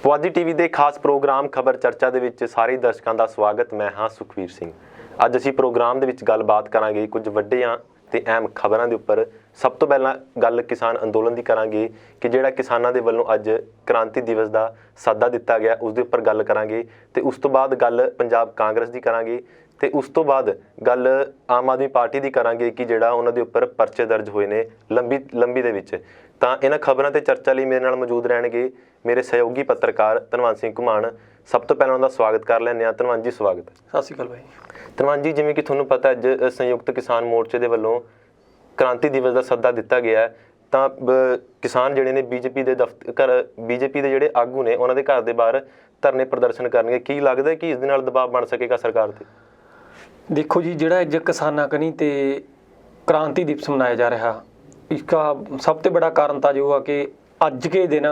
Puadhi TV ਦੇ ਖਾਸ programme ਖਬਰ ਚਰਚਾ ਦੇ ਵਿੱਚ ਸਾਰੇ ਦਰਸ਼ਕਾਂ ਦਾ ਸਵਾਗਤ। ਮੈਂ ਹਾਂ ਸੁਖਵੀਰ ਸਿੰਘ। ਅੱਜ ਅਸੀਂ ਪ੍ਰੋਗਰਾਮ ਦੇ ਵਿੱਚ ਗੱਲਬਾਤ ਕਰਾਂਗੇ ਕੁਝ ਵੱਡੀਆਂ ਤੇ ਅਹਿਮ ਖਬਰਾਂ ਦੇ ਉੱਪਰ। ਸਭ ਤੋਂ ਪਹਿਲਾਂ ਗੱਲ ਕਿਸਾਨ ਅੰਦੋਲਨ ਦੀ ਕਰਾਂਗੇ ਕਿ ਜਿਹੜਾ ਕਿਸਾਨਾਂ ਦੇ ਵੱਲੋਂ ਅੱਜ ਕ੍ਰਾਂਤੀ ਦਿਵਸ ਦਾ ਸਾਦਾ ਦਿੱਤਾ ਗਿਆ ਉਸ ਦੇ ਉੱਪਰ ਗੱਲ ਕਰਾਂਗੇ, ਤੇ ਉਸ ਤੋਂ ਬਾਅਦ ਗੱਲ ਪੰਜਾਬ ਕਾਂਗਰਸ ਦੀ ਕਰਾਂਗੇ, ਤੇ ਉਸ ਤੋਂ ਬਾਅਦ ਗੱਲ ਆਮ ਆਦਮੀ ਪਾਰਟੀ ਦੀ ਕਰਾਂਗੇ ਕਿ ਜਿਹੜਾ ਉਹਨਾਂ ਦੇ ਉੱਪਰ ਪਰਚੇ ਦਰਜ ਹੋਏ ਨੇ ਲੰਬੀ ਦੇ ਵਿੱਚ। ਤਾਂ ਇਹਨਾਂ ਖਬਰਾਂ ਤੇ ਚਰਚਾ ਲਈ ਮੇਰੇ ਨਾਲ ਮੌਜੂਦ ਰਹਿਣਗੇ ਮੇਰੇ ਸਹਿਯੋਗੀ ਪੱਤਰਕਾਰ ਧਨਵੰਤ ਸਿੰਘ ਘੁਮਾਣ। ਸਭ ਤੋਂ ਪਹਿਲਾਂ ਉਹਦਾ ਸਵਾਗਤ ਕਰ ਲੈਂਦੇ ਹਾਂ। ਧਨਵੰਤ ਜੀ ਸਵਾਗਤ। ਸਤਿ ਸ਼੍ਰੀ ਅਕਾਲ ਭਾਈ। ਧਨਵੰਤ ਜੀ, ਜਿਵੇਂ ਕਿ ਤੁਹਾਨੂੰ ਪਤਾ ਅੱਜ ਸੰਯੁਕਤ ਕਿਸਾਨ ਮੋਰਚੇ ਦੇ ਵੱਲੋਂ ਕ੍ਰਾਂਤੀ ਦਿਵਸ ਦਾ ਸੱਦਾ ਦਿੱਤਾ ਗਿਆ, ਤਾਂ ਕਿਸਾਨ ਜਿਹੜੇ ਨੇ ਬੀਜੇਪੀ ਦੇ ਜਿਹੜੇ ਆਗੂ ਨੇ ਉਹਨਾਂ ਦੇ ਘਰ ਦੇ ਬਾਹਰ ਧਰਨੇ ਪ੍ਰਦਰਸ਼ਨ ਕਰਨਗੇ। ਕੀ ਲੱਗਦਾ ਕਿ ਇਸ ਦੇ ਨਾਲ ਦਬਾਅ ਬਣ ਸਕੇਗਾ ਸਰਕਾਰ ਤੇ? ਦੇਖੋ ਜੀ, ਜਿਹੜਾ ਅੱਜ ਕਿਸਾਨਾਂ ਕਨੀ ਤੇ क्रांति दिवस मनाया जा रहा, इसका सब तो बड़ा कारण था जो कि अज के दिन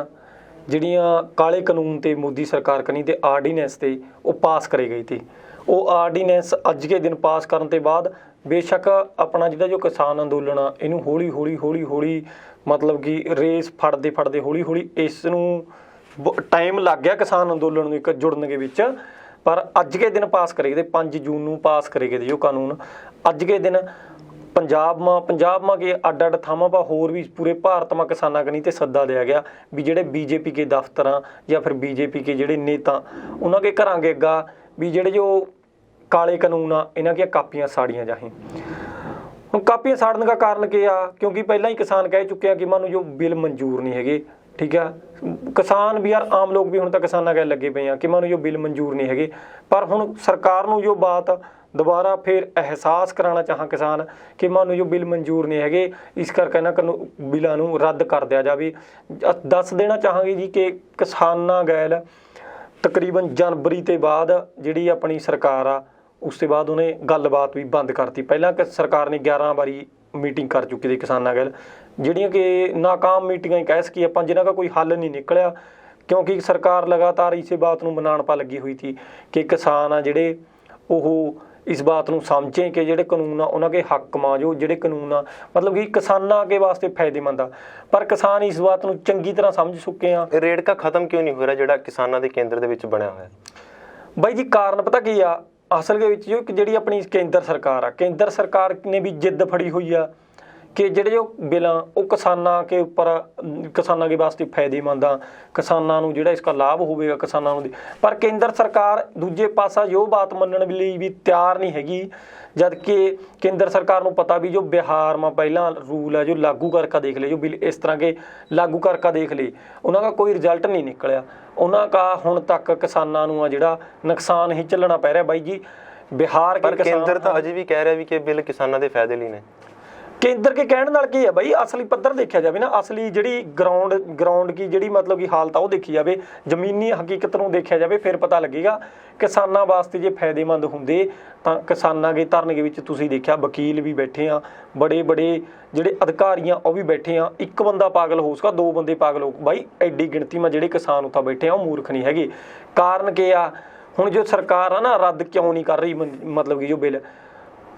ਜਿਹੜੀਆਂ ਕਾਲੇ ਕਾਨੂੰਨ ਤੇ ਮੋਦੀ ਸਰਕਾਰ ਕਨੀ ਤੇ ਆਰਡੀਨੈਂਸ ਤੇ ਉਹ ਪਾਸ ਕਰੇ ਗਈ थी। ਉਹ ਆਰਡੀਨੈਂਸ ਅੱਜ ਕੇ ਦਿਨ ਪਾਸ ਕਰਨ ਤੋਂ ਬਾਅਦ ਬੇਸ਼ੱਕ ਆਪਣਾ ਜਿਹੜਾ ਜੋ ਕਿਸਾਨ ਅੰਦੋਲਨ ਆ ਇਹਨੂੰ ਹੌਲੀ ਮਤਲਬ ਕਿ ਰੇਸ ਫੜਦੇ ਹੌਲੀ ਇਸ ਨੂੰ ਟਾਈਮ ਲੱਗ ਗਿਆ ਕਿਸਾਨ ਅੰਦੋਲਨ ਨੂੰ ਇੱਕ ਜੁੜਨ ਦੇ ਵਿੱਚ। ਪਰ ਅੱਜ ਕੇ ਦਿਨ ਪਾਸ ਕਰੇ ਗਏ 5 ਜੂਨ ਨੂੰ ਪਾਸ ਕਰੇ ਗਏ ਜੋ ਕਾਨੂੰਨ। ਅੱਜ के दिन पंजाब में के अड्ड अड्ड थावां पर होर भी पूरे भारत में किसानां कनी ते सद्दा दिया गया भी जिहड़े बीजेपी के दफ्तर या फिर बीजेपी के जिहड़े नेता उन्हां के घरां के अग्गा भी जिहड़े जो काले कानून आ इन्हां दी कापियां साड़ियां जाहीं। हुण कापियां साड़न का कारण क्या आ? क्योंकि पहलां ही किसान कह चुके हैं कि मानू जो बिल मंजूर नहीं है, ठीक है। किसान भी यार आम लोग भी हुण तां किसानां कह लगे पे कि मानू जो बिल मंजूर नहीं है, पर हुण सरकार नूं जो बात दोबारा फिर एहसास कराना चाह किसान कि मानू जो बिल मंजूर नहीं है, इस करके इन्हां बिलों नूं रद्द कर दिया जाए। दस देना चाहांगे जी कि किसानां गैल तकरीबन जनवरी के बाद जिहड़ी अपनी सरकार आ उस तो बाद उन्हें गलबात भी बंद करती। पहलां सरकार ने 11 बारी मीटिंग कर चुकी थी किसानां गैल, जिहड़ियां कि नाकाम मीटिंगां कह सकीए आपां, जिन्हां का कोई हल नहीं निकलिया, क्योंकि सरकार लगातार इसे बात नूं मनाउण पा लगी हुई थी कि किसान आ जिहड़े ओह इस बात को समझें कि जोड़े कानून आ उन्होंने हक मां जो जोड़े कानून आ मतलब कि किसानों के वास्ते फायदेमंद आ। पर किसान इस बात को चंगी तरह समझ चुके हैं। रेड़का खत्म क्यों नहीं हो रहा जो किसानों के केंद्र के बनया हुआ? बाई जी कारण पता की आ, असल के जो जी अपनी केंद्र सरकार ने भी जिद फड़ी हुई आ कि ਜਿਹੜੇ ਜੋ ਬਿੱਲਾਂ ਉਹ ਕਿਸਾਨਾਂ के ਉੱਪਰ किसानों के वास्ते फायदेमंद आ, किसानों ਨੂੰ ਜਿਹੜਾ इसका लाभ ਹੋਵੇਗਾ किसानों ਨੂੰ। पर केंद्र सरकार दूजे पासा जो बात मनण ਲਈ भी तैयार नहीं हैगी, जबकि केंद्र सरकार ਨੂੰ पता भी जो बिहार में पहला रूल है जो लागू करके देख ले, जो बिल इस तरह के लागू करके देख ले, उन्हों का कोई रिजल्ट नहीं निकलिया। उन्हों का हुण तक किसानों ਨੂੰ ਜਿਹੜਾ नुकसान ही झेलना पै रहा। बाई जी बिहार के केंद्र तो अजे भी कह रहा भी कि बिल किसानों के फायदे लिए ने। केंद्र के कहने नाल की है बई, असली पद्धर देखा जाए ना, असली जी ग्राउंड की जी मतलब कि हालत वो देखी जाए, जमीनी हकीकत को देखा जाए, फिर पता लगेगा किसानों वास्ते जे फायदेमंद होंदे तां किसानां के धरने के विच तुसीं देखिया वकील भी बैठे आ, बड़े जिहड़े अधिकारी आ वो भी बैठे आ। एक बंदा पागल हो सका, 2 बंदे पागल हो, बई एडी गिणती में जिहड़े किसान उत्थे बैठे आ वो मूर्ख नहीं हैगे। कारण के आ हुण जो सरकार आ ना रद्द क्यों नहीं कर रही मतलब कि जो बिल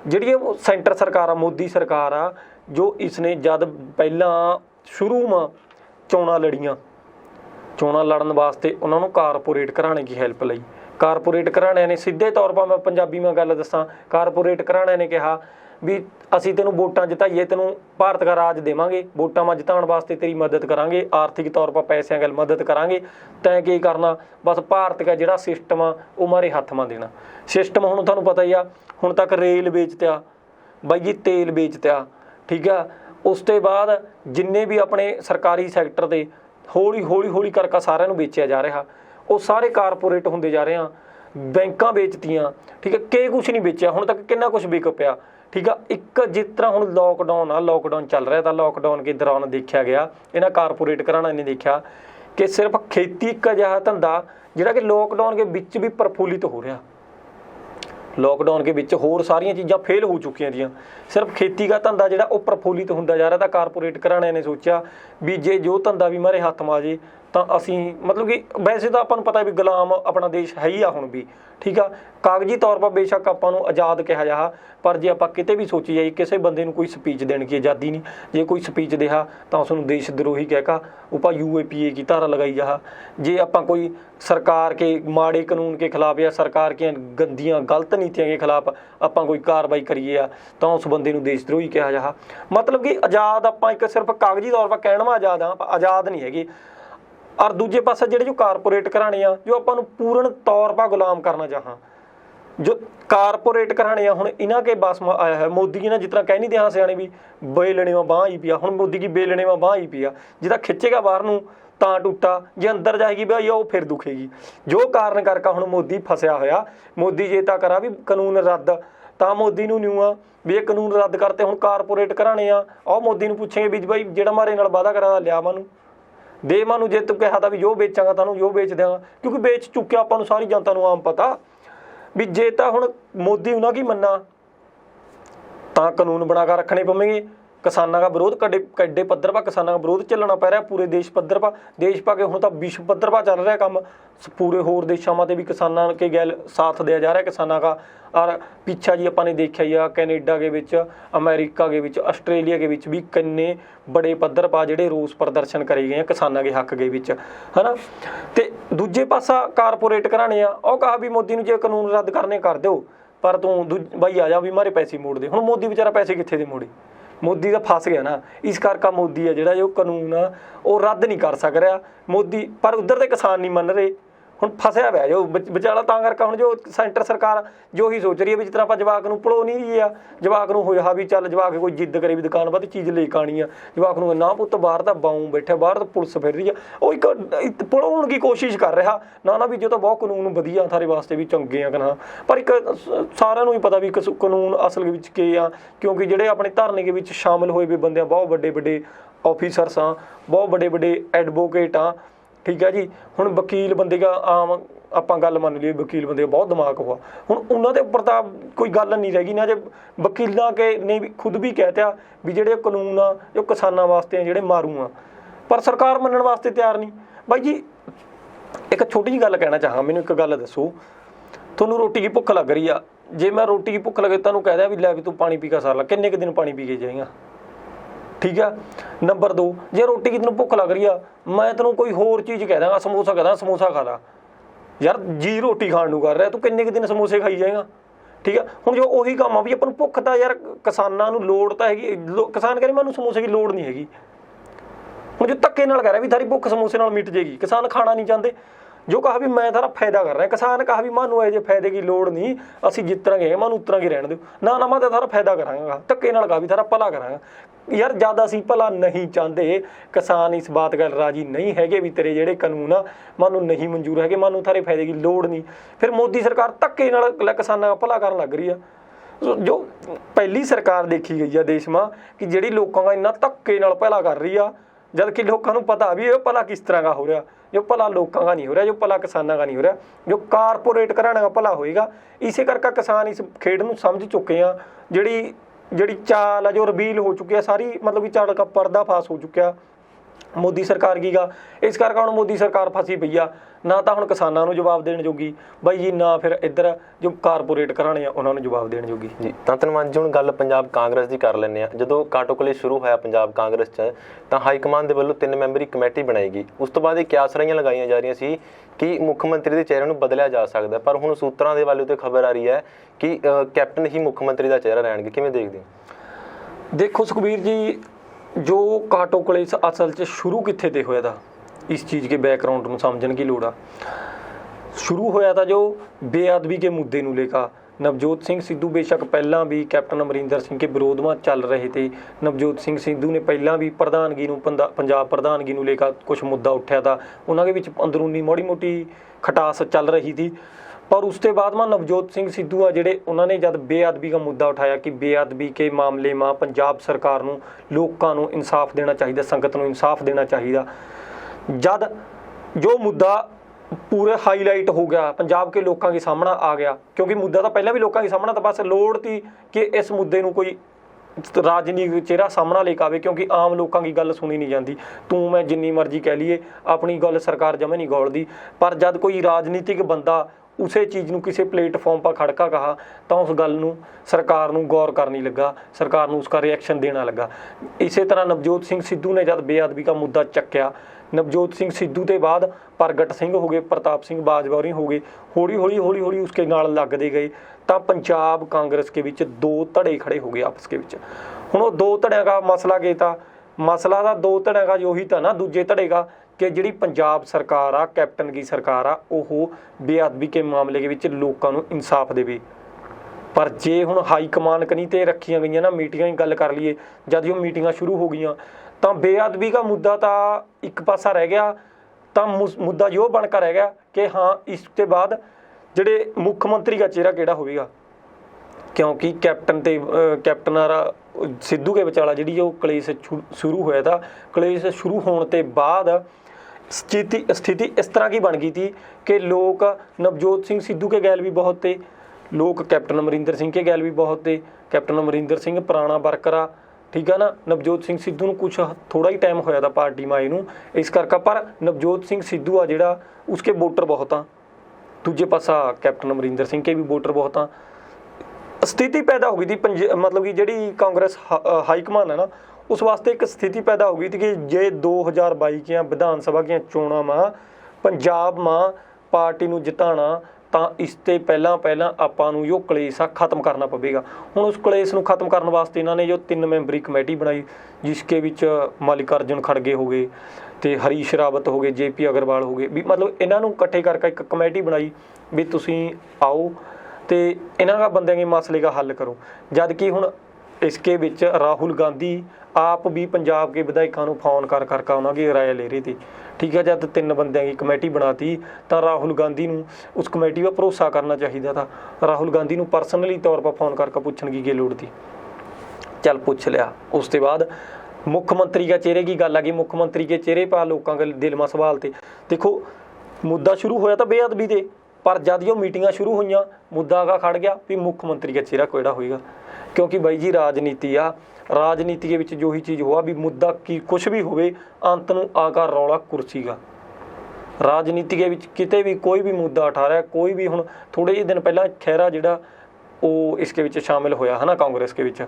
जिहड़ी सेंटर सरकार आ, मोदी सरकार आ, जो इसने जद पहला शुरू में चोणां लड़न वास्ते उन्होंने कारपोरेट घराणे की हैल्प लई। कारपोरेट घराणिਆਂ ने सीधे तौर पर मैं पंजाबी में गल दसां, कारपोरेट घराणिਆਂ ने कहा भी असीं तैनूं वोटां जिताईए, तैनूं भारत का राज देवांगे, वोटां में जिताउण वास्ते तेरी मदद करांगे, आर्थिक तौर पर पैसों गल मदद करांगे, तैं की करना बस भारत का जिहड़ा सिस्टम आ वो मारे हत्थ में देना। सिस्टम हुण तुहानूं पता ही आ, हुण तक रेल बेचत्या बाई जी, तेल बेचत्या, ठीक है। उस तो बाद जिन्ने भी अपने सरकारी सैक्टर ते हौली करके सारिਆਂ ਨੂੰ बेचिया जा रहा, वो सारे कारपोरेट होंदे जा रहे हैं। बैंकां बेचतियां, ठीक है, कि कुछ नहीं बेचिया हुण तक, किन्ना कुछ विक पिया, ठीक है। एक जिस तरह हुण लॉकडाउन चल रहा था, लॉकडाउन के दौरान देखा गया इन्हां कारपोरेट घराणिਆਂ ने देखा कि सिर्फ खेती एक अजिहा धंधा जिहड़ा कि लॉकडाउन के विच भी प्रफुल्लित हो रहा। लॉकडाउन के विच होर सारियां चीज़ां फेल हो चुकियां थी, सिर्फ खेती का धंधा जिहड़ा वो प्रफुल्लित होंदा जा रहा था। कारपोरेट घराणिਆਂ ने सोचा भी जे जो धंधा भी मारे हत्थ में आ जाए ਤਾਂ ਅਸੀਂ ਮਤਲਬ ਕਿ ਵੈਸੇ ਤਾਂ ਆਪਾਂ ਨੂੰ ਪਤਾ ਵੀ ਗੁਲਾਮ ਆਪਣਾ ਦੇਸ਼ ਹੈ ਹੀ ਆ ਹੁਣ ਵੀ, ਠੀਕ ਆ। ਕਾਗਜ਼ੀ ਤੌਰ 'ਤੇ ਬੇਸ਼ੱਕ ਆਪਾਂ ਨੂੰ ਆਜ਼ਾਦ ਕਿਹਾ ਜਾ, ਪਰ ਜੇ ਆਪਾਂ ਕਿਤੇ ਵੀ ਸੋਚੀ ਜਾਈਏ ਕਿਸੇ ਬੰਦੇ ਨੂੰ ਕੋਈ ਸਪੀਚ ਦੇਣ ਦੀ ਆਜ਼ਾਦੀ ਨਹੀਂ। ਜੇ ਕੋਈ ਸਪੀਚ ਦੇਹਾ ਤਾਂ ਉਸ ਨੂੰ ਦੇਸ਼ ਦਰੋਹੀ ਕਹਿ ਕਾ ਉਪਾ UAPA की धारा लगाई जा। जे ਆਪਾਂ कोई सरकार के माड़े कानून के खिलाफ या सरकार के गंदियां गलत नीतियां के खिलाफ ਆਪਾਂ कोई कार्रवाई करिए ਤਾਂ ਉਸ ਬੰਦੇ ਨੂੰ ਦੇਸ਼ ਦਰੋਹੀ ਕਿਹਾ ਜਾ। मतलब कि आज़ाद ਆਪਾਂ ਇੱਕ ਸਿਰਫ ਕਾਗਜ਼ੀ ਤੌਰ 'ਤੇ ਕਹਿਣ ਵਾ ਆਜ਼ਾਦ ਆ, ਆਜ਼ਾਦ ਨਹੀਂ ਹੈਗੇ। ਔਰ ਦੂਜੇ ਪਾਸੇ ਜਿਹੜੇ ਜੋ ਕਾਰਪੋਰੇਟ ਘਰਾਣੇ ਆ ਜੋ ਆਪਾਂ ਨੂੰ ਪੂਰਨ ਤੌਰ 'ਤੇ ਗੁਲਾਮ ਕਰਨਾ ਚਾਹਾਂ, जो कारपोरेट घराने हुण इन्हां के बस में आया है। मोदी की ना जितना कह नहीं दिया सियाने भी बेलने में बांह ही पिया, हुण मोदी की बेलने में बांह ही पिया। जिदा खिंचेगा बाहर नूं तां टुटा, जे अंदर जाएगी भाई वो फिर दुखेगी। जो कारण करके हुण मोदी फसिया होया। मोदी जे तां करा भी कानून रद्द, तां मोदी नूं न्यू आ भी ये कानून रद्द करते हुण कारपोरेट घराने आ और मोदी नूं पुछेंगे भी भाई जिहड़ा मारे नाल वादा करा लिया मानू दे, मानू जे तूं कहा था भी जो बेचांगा तानूं जो बेच देंगा, क्योंकि बेच चुक्या आपां नूं सारी जनता नूं आम पता भी जे तो हुण मोदी उन्हां की मन्ना तां कानून बना कर रखने पवेंगे। किसानों का विरोध कड्डे पद्धर पर किसानों का विरोध चलना पै रहा पूरे देश पद्धर पर, देश पा के हुण तां विश्व पद्धर पर चल रहा काम। पूरे होर देशों में भी किसानों के गैल साथ दिया जा रहा है किसानों का। और पीछा जी अपने देखा ही आ कैनेडा के विच, अमेरिका के विच, आस्ट्रेलिया के विच भी किन्ने बड़े पद्धर पा जिहड़े रोस प्रदर्शन करे गए किसानों के हक के विच, है ना। ते दूजे पासा कारपोरेट घराने आ ਉਹ कहा भी मोदी नूं जे कानून रद्द करने कर दो, पर तू भाई आ जा भी मारे पैसे मोड़ दे। हुण मोदी बेचारा पैसे कित्थे दे मोड़े, मोदी तो फस गया ना। इस करके मोदी है जिहड़ा जो कानून आ वो रद्द नहीं कर सक रहा मोदी, पर उधर के किसान नहीं मन रहे। हुण फसिया हुआ जो विचारा, तां करके हुण जो सेंटर सरकार जो ही सोच रही है भी जिस तरह आप जवाक नूं पढ़ो नहीं रही आ, जवाक नूं होया भी चल जवाक कोई जिद्द करे भी दुकान पर चीज़ ले के आनी आ, जवाक नूं ना पुत्त बाहर दा बाऊं बैठा, बाहर तो पुलिस फिर रही है, वो एक पढ़ाउण की कोशिश कर रहा ना भी जो तो बहुत कानून वधिया थारे वास्ते भी चंगे आ कना, पर एक सारिਆਂ ਨੂੰ ही पता भी कानून असल विच के आ, क्योंकि जिहड़े अपने धरने के विच शामिल होए वे बंदे बहुत वड्डे वड्डे ऑफिसरस आ, बहुत वड्डे वड्डे एडवोकेट आ, ठीक है जी। हुण वकील बंदे का आम ਆਪਾਂ ਗੱਲ ਮੰਨ ਲਈਏ वकील बंदे बहुत दिमाग हुआ, हुण उन्हां दे उपर तां कोई गल नहीं रह गई ना। जे वकीलों के ने भी खुद भी कहता भी जिहड़े कानून आ जो किसानां वास्ते आ जिहड़े मारू आ, पर सरकार मनण वास्ते तैयार नहीं। बाई जी एक छोटी जी गल कहना चाहां, मैनूं एक गल दसो, तुहानूं रोटी की भुख लग रही आ, जे मैं रोटी की भुख लगे तुहानूं कह दिया भी लै भी तूं पानी पी के सर ला, किन्ने क दिन पानी पी के जाएगा, ठीक है। नंबर 2, जे रोटी की तेनों भुख लग रही आ, मैं तेनों कोई होर चीज़ कह दांगा, समोसा कह दां समोसा खा ला, यार जी रोटी खाण नूं कर रहा तू किन्ने दिन समोसे खाई जाएगा, ठीक है। हुण जो ਉਹੀ ਕੰਮ ਆ ਵੀ ਆਪਾਂ ਨੂੰ ਭੁੱਖ ਤਾਂ यार किसानां ਨੂੰ ਲੋੜ ਤਾਂ ਹੈਗੀ, किसान कह रहे मैनूं समोसे की लोड़ नहीं हैगी। हुण जो धक्के नाल कह रहा भी थारी भुੱਖ समोसे नाल मिट जाएगी, किसान खाना नहीं चाहते। जो कहा भी मैं थारा फायदा कर रहा, किसान कहा भी मानू ऐसे फायदे की लोड़ नहीं, असीं जिस तरह गए मानू उस तरह की रहने दो ना, मैं तो थारा फायदा करांगा, धक्के नाल कहा भी थारा भला करांगा। यार ज़्यादा असीं भला नहीं चाहते, किसान इस बात गल राजी नहीं है भी तेरे जिहड़े कानून आ मानू नहीं मंजूर है, मानू थारे फायदे की लोड़ नहीं। फिर मोदी सरकार धक्के नाल किसानां दा भला करन लग रही है। जो पहली सरकार देखी गई है देश में कि जिहड़ी लोकां दा इन्ना धक्के नाल भला कर रही आ, जबकि लोगों को पता भी ये भला किस तरह का हो रहा, जो भला लोगों का नहीं हो रहा, जो भला किसानों का नहीं हो रहा, जो कारपोरेट घराने का भला होएगा। इसे करके किसान इस खेड नूं समझ चुके हैं, जिहड़ी चाल है जो रिवील हो चुकी है सारी, मतलब कि चाल का पर्दाफाश हो चुका मोदी सरकार की गा। इस करके हुण मोदी सरकार फसी पई आ, ना तो हुण किसानां नूं जवाब देण जोगी बाई जी, ना फिर इधर जो कारपोरेट घराने आ उन्हां नूं जवाब देण जोगी जी। ਤਾਂ ਧੰਨਵਾਦ ਜੀ। ਹੁਣ ਗੱਲ ਪੰਜਾਬ ਕਾਂਗਰਸ ਦੀ ਕਰ ਲੈਂਦੇ ਆ। ਜਦੋਂ ਕਾਟੋਕਲੇ ਸ਼ੁਰੂ ਹੋਇਆ ਪੰਜਾਬ ਕਾਂਗਰਸ 'ਚ ਤਾਂ ਹਾਈ ਕਮਾਂਡ ਦੇ ਵੱਲੋਂ 3 ਮੈਂਬਰੀ ਕਮੇਟੀ ਬਣਾਈ ਗਈ। ਉਸ ਤੋਂ ਬਾਅਦ ਇਹ ਕਿਆਸ ਰਾਈਆਂ ਲਗਾਈਆਂ ਜਾ ਰਹੀਆਂ ਸੀ ਕਿ ਮੁੱਖ ਮੰਤਰੀ ਦੇ ਚਿਹਰੇ ਨੂੰ ਬਦਲਿਆ ਜਾ ਸਕਦਾ, ਪਰ ਹੁਣ ਸੂਤਰਾਂ ਦੇ ਵੱਲੋਂ ਤੇ ਖਬਰ ਆ ਰਹੀ ਹੈ ਕਿ ਕੈਪਟਨ ਹੀ ਮੁੱਖ ਮੰਤਰੀ ਦਾ ਚਿਹਰਾ ਰਹਿਣਗੇ। ਕਿਵੇਂ ਦੇਖਦੇ ਹੋ? देखो सुखबीर जी, जो काटोकले असल च शुरू कित्थे ते होया था, इस चीज़ के बैकग्राउंड में समझने की लोड़ आ। शुरू होया था जो बेअदबी के मुद्दे नूं लेकर, नवजोत सिंह सिद्धू बेशक पहला भी कैप्टन अमरिंदर सिंह के विरोध में चल रहे थे। नवजोत सिंह सिद्धू ने पहला भी प्रधानगी नूं पंजाब प्रधानगी नूं लेकर कुछ मुद्दा उठा था, उन्होंने विच अंदरूनी माड़ी मोटी खटास चल रही थी। पर उसके बाद में नवजोत सिंह सिद्धू आ जिहड़े उन्होंने जब बेअदबी का मुद्दा उठाया कि बेअदबी के मामले में पंजाब सरकार नूं लोकां नूं इंसाफ देना चाहिए, संगत नूं इंसाफ देना चाहिए, जद जो मुद्दा पूरे हाईलाइट हो गया, पंजाब के लोगों के सामने आ गया, क्योंकि मुद्दा तो पहले भी लोगों के सामने था, बस लोड़ थी कि इस मुद्दे नूं कोई ਰਾਜਨੀਤਿਕ ਚਿਹਰਾ ਸਾਹਮਣਾ ਲੈ ਕੇ ਆਵੇ, ਕਿਉਂਕਿ ਆਮ ਲੋਕਾਂ ਦੀ ਗੱਲ ਸੁਣੀ ਨਹੀਂ ਜਾਂਦੀ। ਤੂੰ ਮੈਂ ਜਿੰਨੀ ਮਰਜ਼ੀ ਕਹਿ ਲਈਏ, ਆਪਣੀ ਗੱਲ ਸਰਕਾਰ ਜਮੇ ਨਹੀਂ ਗੌਲਦੀ, ਪਰ ਜਦ ਕੋਈ ਰਾਜਨੀਤਿਕ ਬੰਦਾ ਉਸੇ ਚੀਜ਼ ਨੂੰ ਕਿਸੇ ਪਲੇਟਫਾਰਮ 'ਪਰ ਖੜਕਾ ਕਹਾ ਤਾਂ ਉਸ ਗੱਲ ਨੂੰ ਸਰਕਾਰ ਨੂੰ ਗੌਰ ਕਰਨੀ ਲੱਗਾ, ਸਰਕਾਰ ਨੂੰ ਉਸका ਰਿਐਕਸ਼ਨ ਦੇਣਾ ਲੱਗਾ। ਇਸੇ ਤਰ੍ਹਾਂ ਨਵਜੋਤ ਸਿੰਘ ਸਿੱਧੂ ਨੇ ਜਦ ਬੇਅਦਬੀ ਦਾ ਮੁੱਦਾ ਚੱਕਿਆ, ਨਵਜੋਤ ਸਿੰਘ ਸਿੱਧੂ ਦੇ ਬਾਅਦ ਪ੍ਰਗਟ ਸਿੰਘ ਹੋ ਗਏ, ਪ੍ਰਤਾਪ ਸਿੰਘ ਬਾਜਵਾ ਹੋਰੀ ਹੋ ਗਏ, ਹੌਲੀ ਹੌਲੀ ਉਸਕੇ ਨਾਲ ਲੱਗਦੇ ਗਏ, ਤਾਂ पंजाब कांग्रेस के बीच दो धड़े खड़े हो गए आपस के बीच। हुण वो दो धड़ियां का मसला क्या था? मसला था दो धड़ियां का यही था ना, दूजे धड़े का कि जिहड़ी पंजाब सरकार आ, कैप्टन की सरकार आ, वो बेअदबी के मामले के विच लोकां नूं इंसाफ देवे। पर जे हुण हाई कमान कनी ते रखियां गईयां ना मीटिंगां की गल कर लईए, जद जो मीटिंगां शुरू हो गईयां तां बेअदबी का मुद्दा तां एक पासा रह गया, तां मुद्दा यो बनकर रह गया कि हाँ इसके बाद ਜਿਹੜੇ ਮੁੱਖ ਮੰਤਰੀ ਦਾ ਚਿਹਰਾ ਕਿਹੜਾ ਹੋਵੇਗਾ, ਕਿਉਂਕਿ ਕੈਪਟਨ ਸਿੱਧੂ ਦੇ ਵਿਚਾਲਾ ਜਿਹੜੀ ਉਹ ਕਲੇਸ਼ ਸ਼ੁਰੂ ਹੋਇਆ ਤਾਂ ਕਲੇਸ਼ ਸ਼ੁਰੂ ਹੋਣ ਤੇ ਬਾਅਦ ਸਥਿਤੀ ਇਸ ਤਰ੍ਹਾਂ की ਬਣ ਗਈ थी कि लोग नवजोत सिंह सिद्धू के गैल भी बहुत थे, लोग कैप्टन अमरिंदर सिंह के गैल भी बहुत थे। कैप्टन अमरिंदर सिंह पुराना वर्कर आ, ठीक है ना, नवजोत सिंह सिद्धू ਨੂੰ कुछ थोड़ा ही टाइम होया था पार्टी में आए ਨੂੰ, इस करके पर नवजोत सिंह सिद्धू आ ਜਿਹੜਾ उसके वोटर बहुत आ, दूजे पासा कैप्टन अमरिंदर सिंह के भी वोटर बहुत हाँ। स्थिति पैदा हो गई थी मतलब कि जी कांग्रेस हाईकमान है ना, उस वास्ते एक स्थिति पैदा हो गई थी कि जे 2022 की विधान सभा की चोणां में पंजाब में पार्टी नूं जिताना ਤਾਂ ਇਸ ਤੇ ਪਹਿਲਾਂ ਆਪਾਂ ਨੂੰ ਜੋ ਕਲੇਸ਼ ਆ ਖਤਮ ਕਰਨਾ ਪਵੇਗਾ। ਹੁਣ ਉਸ ਕਲੇਸ਼ ਨੂੰ ਖਤਮ ਕਰਨ ਵਾਸਤੇ ਇਹਨਾਂ ਨੇ ਜੋ 3 ਮੈਂਬਰੀ ਕਮੇਟੀ ਬਣਾਈ, ਜਿਸਕੇ ਵਿੱਚ ਮਲਿਕਾਰਜੁਨ ਖੜਗੇ ਹੋ ਗਏ ਤੇ ਹਰੀਸ਼ ਰਾਵਤ ਹੋ ਗਏ, ਜੇਪੀ ਅਗਰਵਾਲ ਹੋ ਗਏ, ਵੀ ਮਤਲਬ ਇਹਨਾਂ ਨੂੰ ਇਕੱਠੇ ਕਰਕੇ ਇੱਕ ਕਮੇਟੀ ਬਣਾਈ ਵੀ ਤੁਸੀਂ ਆਓ ਤੇ ਇਹਨਾਂ ਦਾ ਬੰਦਿਆਂ ਦੇ ਮਸਲੇ ਦਾ ਹੱਲ ਕਰੋ। ਜਦ ਕਿ ਹੁਣ इसके विच राहुल गांधी आप भी पंजाब के विधायकों को फोन कर करके उन्होंने राय ले रहे थे, ठीक है। जब 3 बंदियों की कमेटी बनाती तो राहुल गांधी नूं उस कमेटी पर भरोसा करना चाहिए था। राहुल गांधी नूं परसनली तौर पर फोन करके पूछने की लोड़ थी, चल पूछ लिया। उसके बाद मुख्यमंत्री के चेहरे की गल आ गई, मुख्यमंत्री के चेहरे पर लोगों के दिल में सवाल थे। देखो मुद्दा शुरू होया तो बेअदबी दे, पर जब जो मीटिंगां शुरू हुई मुद्दा का खड़ गया भी मुख्यमंत्री का चेहरा किहड़ा होएगा, क्योंकि बाई जी राजनीति आ, राजनीति के विच जो ही चीज़ हुआ भी मुद्दा की कुछ भी होवे अंत नूं आकर रौला कुर्सी का। राजनीति के विच किते भी कोई भी मुद्दा उठा रहा, कोई भी हुण थोड़े ही दिन पहला खैरा जिहड़ा वो इसके विच शामिल होया है ना कांग्रेस के विच,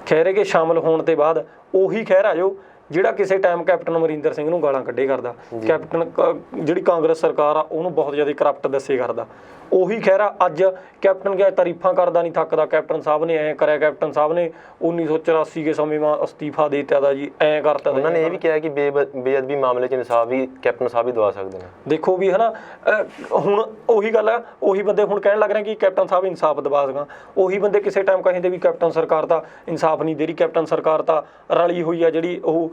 खैरे के शामिल होने के बाद ਉਹੀ खैरा जो ਜਿਹੜਾ ਕਿਸੇ ਟਾਈਮ ਕੈਪਟਨ ਅਮਰਿੰਦਰ ਸਿੰਘ ਨੂੰ ਗਾਲਾਂ ਕੱਢੇ ਕਰਦਾ, ਕੈਪਟਨ ਜਿਹੜੀ ਕਾਂਗਰਸ ਸਰਕਾਰ ਆ ਉਹਨੂੰ ਬਹੁਤ ਜ਼ਿਆਦਾ ਕਰਪਟ ਦੱਸੇ ਕਰਦਾ, ਉਹੀ ਖਹਿਰਾ ਅੱਜ ਕੈਪਟਨ ਦੀਆਂ ਤਾਰੀਫਾਂ ਕਰਦਾ ਨਹੀਂ ਥੱਕਦਾ। ਕੈਪਟਨ ਸਾਹਿਬ ਨੇ ਐਂ ਕਰਿਆ, ਕੈਪਟਨ ਸਾਹਿਬ ਨੇ 1984 के समय में ਅਸਤੀਫਾ ਦੇ ਦਿੱਤਾ ਦਾ ਜੀ, ਐਂ ਕਰਤਾ। ਉਹਨਾਂ ਨੇ ਇਹ ਵੀ ਕਿਹਾ ਕਿ ਬੇਅਦਬੀ ਮਾਮਲੇ 'ਚ ਇਨਸਾਫ ਵੀ ਕੈਪਟਨ ਸਾਹਿਬ ਹੀ ਦਵਾ ਸਕਦੇ ਨੇ। ਦੇਖੋ ਵੀ ਹੈ ਨਾ, ਹੁਣ ਉਹੀ ਗੱਲ ਆ, ਉਹੀ ਬੰਦੇ ਹੁਣ ਕਹਿਣ ਲੱਗ ਰਹੇ ਕਿ ਕੈਪਟਨ ਸਾਹਿਬ ਇਨਸਾਫ ਦਵਾ ਸਕਾਂ, ਉਹੀ ਬੰਦੇ ਕਿਸੇ ਟਾਈਮ ਕਹਿੰਦੇ ਵੀ ਕੈਪਟਨ ਸਰਕਾਰ ਤਾਂ ਇਨਸਾਫ ਨਹੀਂ ਦੇ ਰਹੀ, ਕੈਪਟਨ ਸਰਕਾਰ ਤਾਂ ਰਲੀ ਹੋਈ ਆ ਜਿਹੜੀ ਉਹ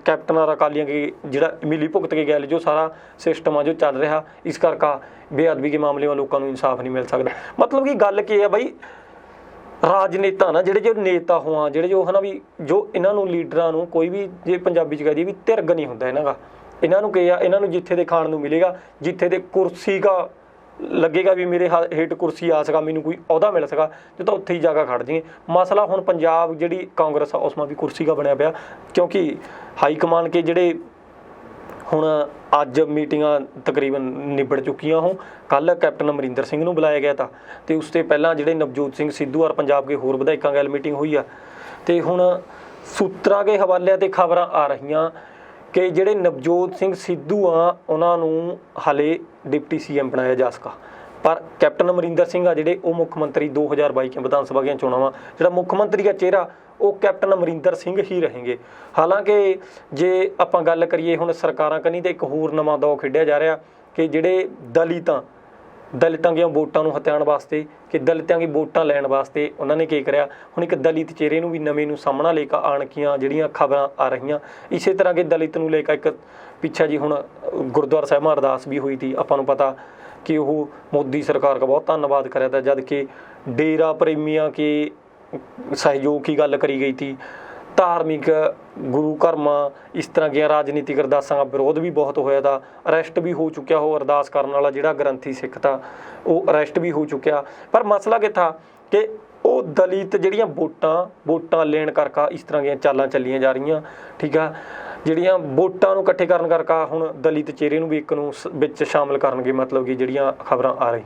कैप्टन और अकालियों की जिहड़ा मिली भुगत के गैल जो सारा सिस्टम आ जो चल रहा, इस करके बेअदबी के मामले में लोगों को इंसाफ नहीं मिल सकता। मतलब कि गल की है बई राजनेता ना जिहड़े जो नेता होआ जिहड़े जो है ना भी जो इन्हों लीडरां नूं कोई भी जे पंजाबी च कह दईए भी धिरग नहीं हुंदा इन्हां दा, इन्हों क्या इन्हों जिथे दे खाण नूं मिलेगा, जिथे दे कुर्सी का लगेगा भी मेरे हेठ कुर्सी आ सका, मैनू कोई अहदा मिल सका, जो तो उत्थे ही जाकर खड़ जाइए। मसला हुण पंजाब जिहड़ी कांग्रेस आ उसमें भी कुर्सी का बनया पिया, क्योंकि हाई कमान के जिहड़े हुण अज मीटिंगां तकरीबन निबड़ चुकियां हों, कल कैप्टन अमरिंदर सिंह नूं बुलाया गया था तो उसते पहलां जिहड़े नवजोत सिंह सिद्धू और पंजाब के होर विधायकों गैल मीटिंग हुई आ। तो हुण सूत्रां के हवाले ते खबरां आ रहीआं कि ਜਿਹੜੇ ਨਵਜੋਤ ਸਿੰਘ ਸਿੱਧੂ ਆ ਉਹਨਾਂ ਨੂੰ ਹਾਲੇ ਡਿਪਟੀ ਸੀਐਮ ਬਣਾਇਆ ਜਾ ਸਕਾ, ਪਰ ਕੈਪਟਨ ਅਮਰਿੰਦਰ ਸਿੰਘ ਆ ਜਿਹੜੇ ਉਹ ਮੁੱਖ ਮੰਤਰੀ 2022 के ਵਿਧਾਨ ਸਭਾ ਦੀਆਂ ਚੋਣਾਂ ਜਿਹੜਾ ਮੁੱਖ ਮੰਤਰੀ ਦਾ ਚਿਹਰਾ ਉਹ ਕੈਪਟਨ ਅਮਰਿੰਦਰ ਸਿੰਘ ਹੀ ਰਹਿਣਗੇ। ਹਾਲਾਂਕਿ ਜੇ ਆਪਾਂ ਗੱਲ ਕਰੀਏ ਹੁਣ ਸਰਕਾਰਾਂ ਕਨੀ ਤੇ ਇੱਕ ਹੋਰ ਨਵਾਂ ਦੌਰ ਖੇਡਿਆ ਜਾ ਰਿਹਾ ਕਿ ਜਿਹੜੇ ਦਲਿਤਾਂ ਦੀਆਂ ਵੋਟਾਂ ਨੂੰ ਹਥਿਆਉਣ ਵਾਸਤੇ ਕਿ ਦਲਿਤਾਂ ਦੀ ਵੋਟਾਂ ਲੈਣ ਵਾਸਤੇ ਉਹਨਾਂ ਨੇ ਕੀ ਕਰਿਆ, ਹੁਣ ਇੱਕ ਦਲਿਤ ਚਿਹਰੇ ਨੂੰ ਵੀ ਨਵੇਂ ਨੂੰ ਸਾਹਮਣਾ ਲੈ ਕੇ ਆਣ ਕੀਆਂ ਜਿਹੜੀਆਂ ਖਬਰਾਂ ਆ ਰਹੀਆਂ। ਇਸੇ ਤਰ੍ਹਾਂ ਕਿ ਦਲਿਤ ਨੂੰ ਲੈ ਕੇ ਇੱਕ ਪਿੱਛਾ ਜੀ ਹੁਣ ਗੁਰਦੁਆਰਾ ਸਾਹਿਬ ਅਰਦਾਸ ਵੀ ਹੋਈ ਸੀ, ਆਪਾਂ ਨੂੰ ਪਤਾ कि वो मोदी सरकार का बहुत धन्यवाद कराया था, जब कि डेरा प्रेमियों के सहयोग की गल करी गई थी। धार्मिक गुरु घर में इस तरह की राजनीतिक अरदासां का विरोध भी बहुत होया था, अरैसट भी हो चुकिया हो अरदास करने वाला जिहड़ा ग्रंथी सिख था वो अरैसट भी हो चुकिया। पर मसला क्या था कि ਉਹ ਦਲਿਤ ਜਿਹੜੀਆਂ ਵੋਟਾਂ ਲੈਣ ਕਰਕੇ ਇਸ ਤਰ੍ਹਾਂ ਦੀਆਂ ਚਾਲਾਂ ਚੱਲੀਆਂ ਜਾ ਰਹੀਆਂ, ਠੀਕ ਆ, ਜਿਹੜੀਆਂ ਵੋਟਾਂ ਨੂੰ ਇਕੱਠੇ ਕਰਨ ਕਰਕੇ ਹੁਣ ਦਲਿਤ ਚਿਹਰੇ ਨੂੰ ਵੀ ਇੱਕ ਨੂੰ ਵਿੱਚ ਸ਼ਾਮਲ ਕਰਨਗੇ, ਮਤਲਬ ਕਿ ਜਿਹੜੀਆਂ ਖਬਰਾਂ ਆ ਰਹੀ।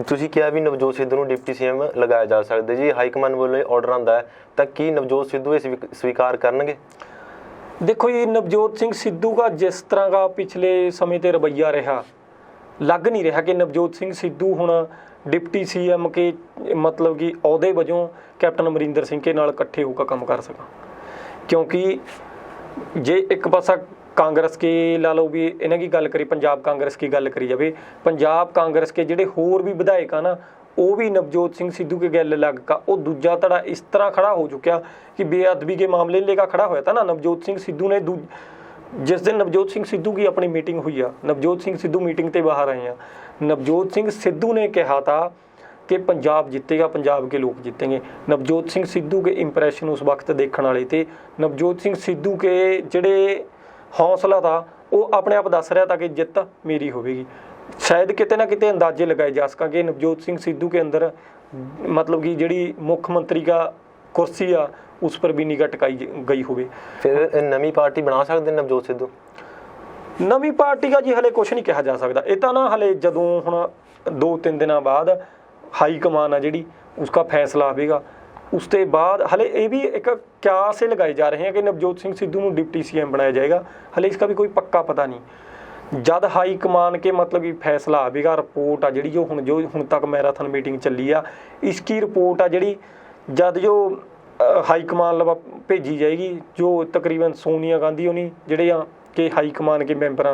ਤੁਸੀਂ ਕਿਹਾ ਵੀ ਨਵਜੋਤ ਸਿੱਧੂ ਨੂੰ ਡਿਪਟੀ ਸੀਐਮ ਲਗਾਇਆ ਜਾ ਸਕਦਾ ਜੀ, ਹਾਈਕਮਾਨ ਵੱਲੋਂ ਆਰਡਰ ਆਉਂਦਾ ਹੈ ਤਾਂ ਕੀ ਨਵਜੋਤ ਸਿੱਧੂ ਇਹ ਸਵੀਕਾਰ ਕਰਨਗੇ? देखो ये नवजोत सिंह सिद्धू का जिस तरह का पिछले समय ते रवैया रहा, लग नहीं रहा कि नवजोत सिंह सिद्धू हुण डिप्टी सीएम के मतलब कि अहुदे वजों कैप्टन अमरिंदर सिंह के नाल इकट्ठे होकर काम कर सका, क्योंकि जे एक पासा कांग्रेस के ला लो भी इन्हां की गल करी, पंजाब कांग्रेस की गल करी जाए, पंजाब कांग्रेस के जिहड़े होर भी विधायक आ ना वो भी नवजोत सिंह सिद्धू के गल लग का वो दूजा धड़ा इस तरह खड़ा हो चुका कि बेअदबी के मामले लेकर खड़ा होया था ना। नवजोत सिंह सिद्धू ने जिस दिन नवजोत सिंह सिद्धू की अपनी मीटिंग हुई है, नवजोत सिंह सिद्धू मीटिंग ते बाहर आए हैं, नवजोत सिंह सिद्धू ने कहा था कि पंजाब जीतेगा, पंजाब के लोग जीतेंगे। नवजोत सिंह सिद्धू के इंप्रैशन उस वक्त देखने वाले थे, नवजोत सिंह सिद्धू के जिहड़े हौसला था वो अपने आप दस रहा था कि जित मेरी होगी। शायद किते ना किते अंदाजे लगाए जा सकें कि नवजोत सिंह सिद्धू के अंदर मतलब कि जिहड़ी मुख्यमंत्री का कुर्सी आ उस पर भी निगाह टिकाई गई होवे। फिर नवी पार्टी बना सकते नवजोत सिद्धू? नवी पार्टी का जी हले कुछ नहीं कहा जा सकता, ये तो ना हले जदों हुण 2-3 दिनों बाद हाई कमान आ जिहड़ी उसका फैसला आवेगा, उसके बाद हले ये भी एक क्यास लगाए जा रहे हैं कि नवजोत सिंह सिद्धू को डिप्टी सीएम बनाया जाएगा, हले इसका भी कोई पक्का पता नहीं। जद हाई कमान के मतलब कि फैसला आवेगा, रिपोर्ट आ जी जो हुण तक मैराथन मीटिंग चली आ, इसकी रिपोर्ट आ जी जद जो हाई कमान लवा भेजी जाएगी, जो तकरीबन सोनिया गांधी होनी जिहड़े कि हाई कमान के मैंबर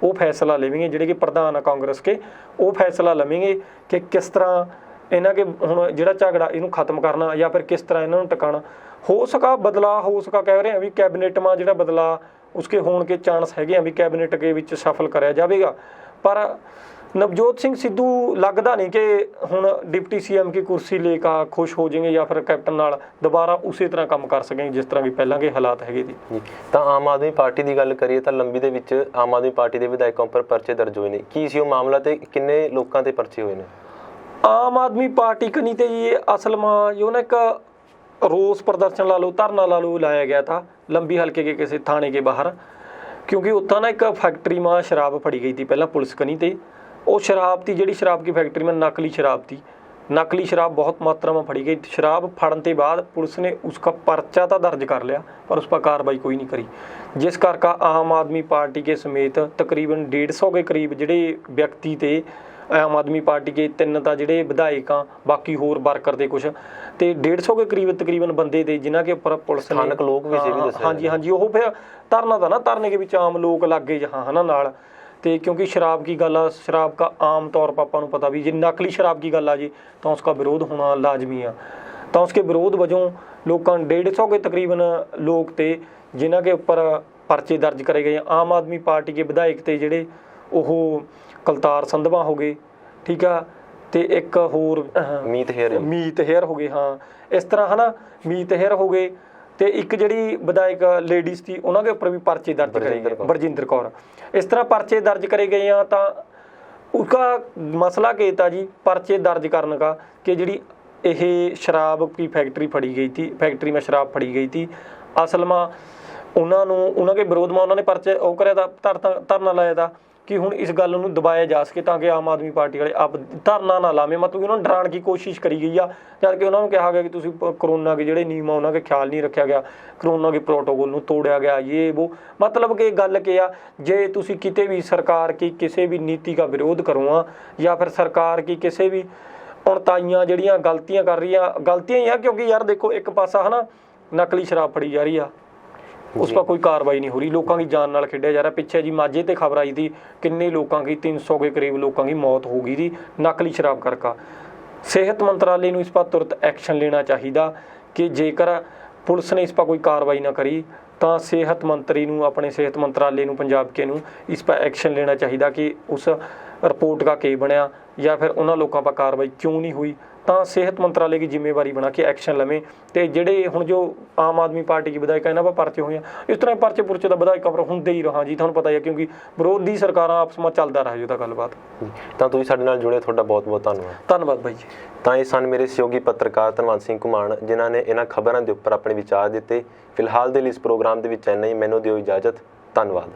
वो फैसला लेवेंगे, जिहड़े कि प्रधान आ कांग्रेस के वो फैसला लवेंगे कि किस तरह इन्हां के हुण जिहड़ा झगड़ा इनू खत्म करना या फिर किस तरह इन्हां नूं टकाना। हो सका बदलाव हो सका, कह रहे हैं भी कैबिनेट में जिहड़ा बदलाव उसके होने के चांस है भी कैबिनेट के विच सफल कराया जाएगा, पर नवजोत सिंह सिद्धू लगता नहीं कि हुण डिप्टी सीएम की कुर्सी लेकर खुश हो जाएंगे या फिर कैप्टन नाल दोबारा उसी तरह काम कर सकेंगे जिस तरह की पहला के हालात है जी। तो आम आदमी पार्टी की गल करिए तो लंबी दे विच आम आदमी पार्टी के विधायकों पर परचे दर्ज हुए हैं, की सी वो मामला ते किन्ने लोगों ते परचे हुए हैं? आम आदमी पार्टी कनी तो ये असल में जो ना एक रोस प्रदर्शन ला लो, धरना ला लो, लाया गया था लंबी हल्के के किसी थाने के बाहर, क्योंकि उत्तर ना एक फैक्ट्री में शराब फड़ी गई थी पहला पुलिस कनी ते, वो शराब थी जिहड़ी शराब की फैक्ट्री में नकली शराब थी, नकली शराब बहुत मात्रा में फड़ी गई। शराब फड़न के बाद पुलिस ने उसका पर्चा तो दर्ज कर लिया पर उस पर कार्रवाई कोई नहीं करी, जिस करके आम आदमी पार्टी के समेत तकरीबन 150 के करीब जिहड़े व्यक्ति थे आम आदमी पार्टी के 3 तो जिहड़े विधायक बाकी होर वर्कर थे कुछ तो 150 के करीब तकरीबन बंदे थे जिन्हों के उपर पुलिस ने लोग भी हाँ जी हाँ जी वो फिर धरना था ना, धरने के विच आम लोग लग गए जहाँ है ना नाल, तो क्योंकि शराब की गल आ, शराब का आम तौर पर आपको पता भी जी नकली शराब की गल आ जी तो उसका विरोध होना लाजमी आ, तो उसके विरोध वजों लोगों 150 के तकरीबन लोग थे जिन्हों के उपर परचे दर्ज करे गए। आम आदमी पार्टी के विधायक थे जिहड़े ओह कलतार संधवा हो गए, ठीक है, तो एक होर मीत हेयर हो गए, हाँ इस तरह है ना, मीत हेयर हो गए, तो एक जिहड़ी विधायक लेडीज़ थी उन्होंने उपर भी परचे दर्ज करे गए, बरजिंदर कौर, इस तरह परचे दर्ज करे गए हैं। तो उसका मसला क्या था जी परचे दर्ज करने का कि जिहड़ी यह शराब की फैक्ट्री फड़ी गई थी, फैक्ट्री में शराब फड़ी गई थी, असल में उन्होंने विरोध में उन्होंने परचे वो कराया था, धरना लाया था कि हुण इस गल नूं दबाया जा सके ताकि आम आदमी पार्टी वाले अब धरना ना लावें, मतलब उन्होंने डराने की कोशिश करी गई है, जबकि उन्होंने कहा गया कि तुसीं करोना के जिहड़े नियम उन्होंने ख्याल नहीं रखा गया, करोना के प्रोटोकॉल नूं तोड़िया गया, ये वो मतलब कि गल क्या आ जे तुसीं किते भी सरकार की किसी भी नीति का विरोध करो या फिर सरकार की किसी भी अणताइयां जिहड़ियां गलतियां कर रही हैं, गलतियां ही आ, क्योंकि यार देखो एक पासा है ना नकली शराब फड़ी जा रही है उस पर कोई कार्रवाई नहीं हो रही, लोगों की जान नाल खेडिया जा रहा। पिछे जी माझे ते खबर आई थी किन्ने लोगों की 300 के करीब लोगों की मौत हो गई थी नकली शराब करके। सेहत मंत्रालय नूं इस पर तुरंत एक्शन लेना चाहिए कि जेकर पुलिस ने इस पर कोई कार्रवाई ना करी तो सेहत मंत्री नूं अपने सेहत मंत्रालय नूं पंजाब के नूं इस पर एक्शन लेना चाहिए कि उस रिपोर्ट का क्या बनया या फिर उन्होंने लोगों पर कार्रवाई क्यों नहीं हुई ਤਾਂ ਸਿਹਤ ਮੰਤਰਾਲੇ ਦੀ ਜ਼ਿੰਮੇਵਾਰੀ ਬਣਾ ਕੇ ਐਕਸ਼ਨ ਲਵੇਂ। ਤੇ ਜਿਹੜੇ ਹੁਣ ਜੋ ਆਮ ਆਦਮੀ ਪਾਰਟੀ ਦੀ ਵਿਧਾਇਕ ਇਹਨਾਂ 'ਤੇ ਪਰਚੇ ਹੋਏ ਆ, ਇਸ ਤਰ੍ਹਾਂ ਪਰਚੇ ਪੁਰਚੇ ਦਾ ਵਿਧਾਇਕ ਕਵਰ ਹੁੰਦੇ ਹੀ ਰਹਾ ਜੀ, ਤੁਹਾਨੂੰ ਪਤਾ ਹੀ ਹੈ, ਕਿਉਂਕਿ ਵਿਰੋਧੀ ਸਰਕਾਰਾਂ ਆਪਸ ਵਿੱਚ ਚੱਲਦਾ ਰਿਹਾ ਜੀ ਉਹਦਾ ਗੱਲਬਾਤ। ਤਾਂ ਤੁਸੀਂ ਸਾਡੇ ਨਾਲ ਜੁੜੇ, ਤੁਹਾਡਾ ਬਹੁਤ ਬਹੁਤ ਧੰਨਵਾਦ। ਧੰਨਵਾਦ ਬਾਈ ਜੀ। ਤਾਂ ਇਹ ਸਨ ਮੇਰੇ ਸਹਿਯੋਗੀ ਪੱਤਰਕਾਰ ਧਨਵੰਤ ਸਿੰਘ ਘੁਮਾਣ, ਜਿਨ੍ਹਾਂ ਨੇ ਇਹਨਾਂ ਖਬਰਾਂ ਦੇ ਉੱਪਰ ਆਪਣੇ ਵਿਚਾਰ ਦਿੱਤੇ। ਫਿਲਹਾਲ ਦੇ ਲਈ ਇਸ ਪ੍ਰੋਗਰਾਮ ਦੇ ਵਿੱਚ ਇੰਨਾ ਹੀ। ਮੈਨੂੰ ਦਿਓ ਇਜਾਜ਼ਤ। ਧੰਨਵਾਦ।